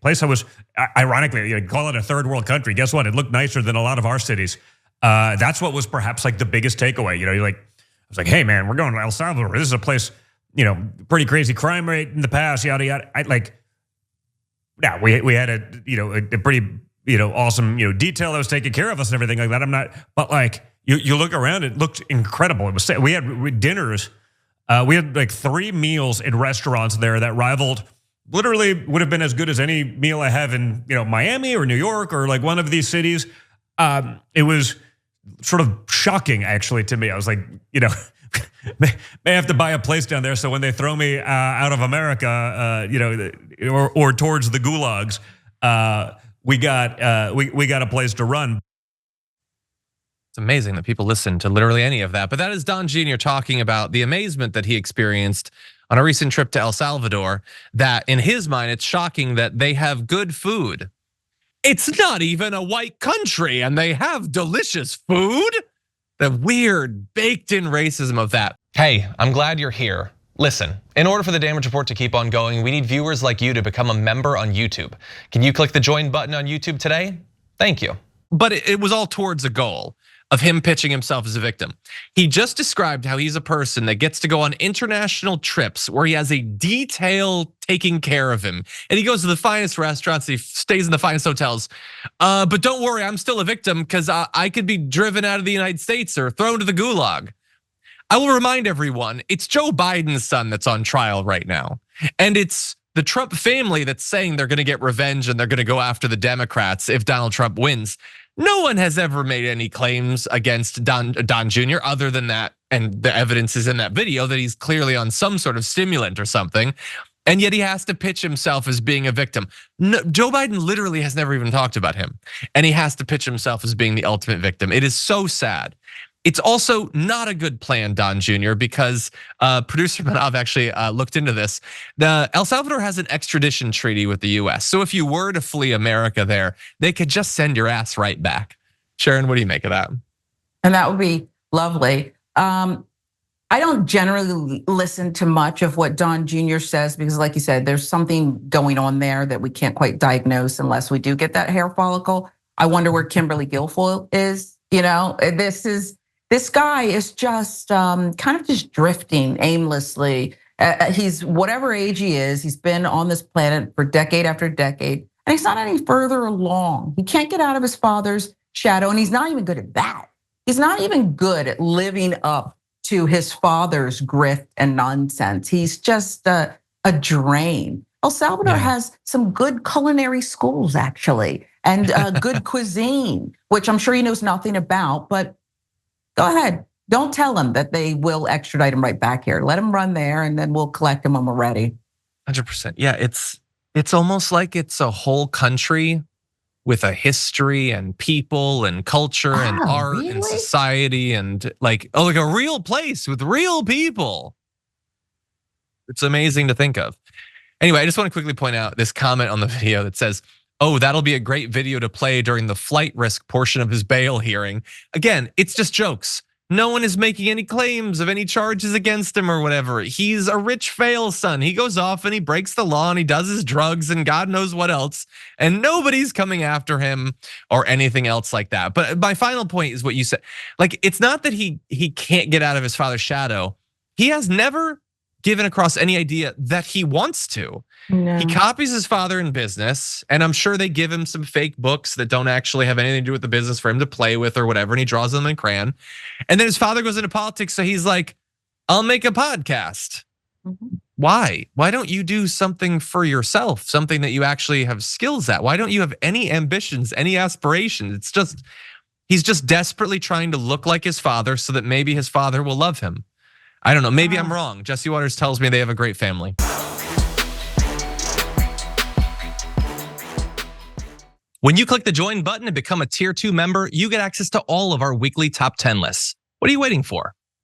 place I was, ironically, call it a third world country. Guess what? It looked nicer than a lot of our cities. That's what was perhaps like the biggest takeaway. You're like, I was like, hey man, we're going to El Salvador. This is a place, pretty crazy crime rate in the past, yada yada. Yeah, we had a pretty awesome detail that was taking care of us and everything like that. But like you look around, it looked incredible. We had dinners. We had like 3 meals in restaurants there that rivaled, literally would have been as good as any meal I have in Miami or New York or like one of these cities. It was sort of shocking actually to me. I was like, may have to buy a place down there so when they throw me out of America, or towards the gulags, we got a place to run. It's amazing that people listen to literally any of that. But that is Don Jr. talking about the amazement that he experienced on a recent trip to El Salvador, that in his mind, it's shocking that they have good food. It's not even a white country and they have delicious food. The weird baked in racism of that. Hey, I'm glad you're here. Listen, in order for the Damage Report to keep on going, we need viewers like you to become a member on YouTube. Can you click the join button on YouTube today? Thank you. But it was all towards a goal of him pitching himself as a victim. He just described how he's a person that gets to go on international trips where he has a detail taking care of him. And he goes to the finest restaurants, he stays in the finest hotels. But don't worry, I'm still a victim because I could be driven out of the United States or thrown to the gulag. I will remind everyone, it's Joe Biden's son that's on trial right now. And it's the Trump family that's saying they're gonna get revenge and they're gonna go after the Democrats if Donald Trump wins. No one has ever made any claims against Don Jr. other than that, and the evidence is in that video that he's clearly on some sort of stimulant or something, and yet he has to pitch himself as being a victim. No, Joe Biden literally has never even talked about him, and he has to pitch himself as being the ultimate victim. It is so sad. It's also not a good plan, Don Jr., because producer Manav actually looked into this. El Salvador has an extradition treaty with the US. So if you were to flee America there, they could just send your ass right back. Sharon, what do you make of that? And that would be lovely. I don't generally listen to much of what Don Jr. says because like you said, there's something going on there that we can't quite diagnose unless we do get that hair follicle. I wonder where Kimberly Guilfoyle is. This guy is just kind of just drifting aimlessly. He's whatever age he is, he's been on this planet for decade after decade, and he's not any further along. He can't get out of his father's shadow, and he's not even good at that. He's not even good at living up to his father's grift and nonsense. He's just a drain. El Salvador has some good culinary schools, actually, and good cuisine, which I'm sure he knows nothing about, but go ahead. Don't tell him that they will extradite him right back here. Let him run there and then we'll collect him when we're ready. 100%. Yeah, it's almost like it's a whole country with a history and people and culture and art and society and like a real place with real people. It's amazing to think of. Anyway, I just want to quickly point out this comment on the video that says, oh, that'll be a great video to play during the flight risk portion of his bail hearing. Again, it's just jokes. No one is making any claims of any charges against him or whatever. He's a rich fail son. He goes off and he breaks the law and he does his drugs and God knows what else. And nobody's coming after him or anything else like that. But my final point is what you said. Like, it's not that he can't get out of his father's shadow. He has never given across any idea that he wants to. No. He copies his father in business, and I'm sure they give him some fake books that don't actually have anything to do with the business for him to play with or whatever, and he draws them in crayon. And then his father goes into politics, so he's like, I'll make a podcast. Mm-hmm. Why? Why don't you do something for yourself, something that you actually have skills at? Why don't you have any ambitions, any aspirations? It's just, he's just desperately trying to look like his father so that maybe his father will love him. I don't know, maybe I'm wrong. Jesse Waters tells me they have a great family. When you click the join button and become a tier 2 member, you get access to all of our weekly top 10 lists. What are you waiting for?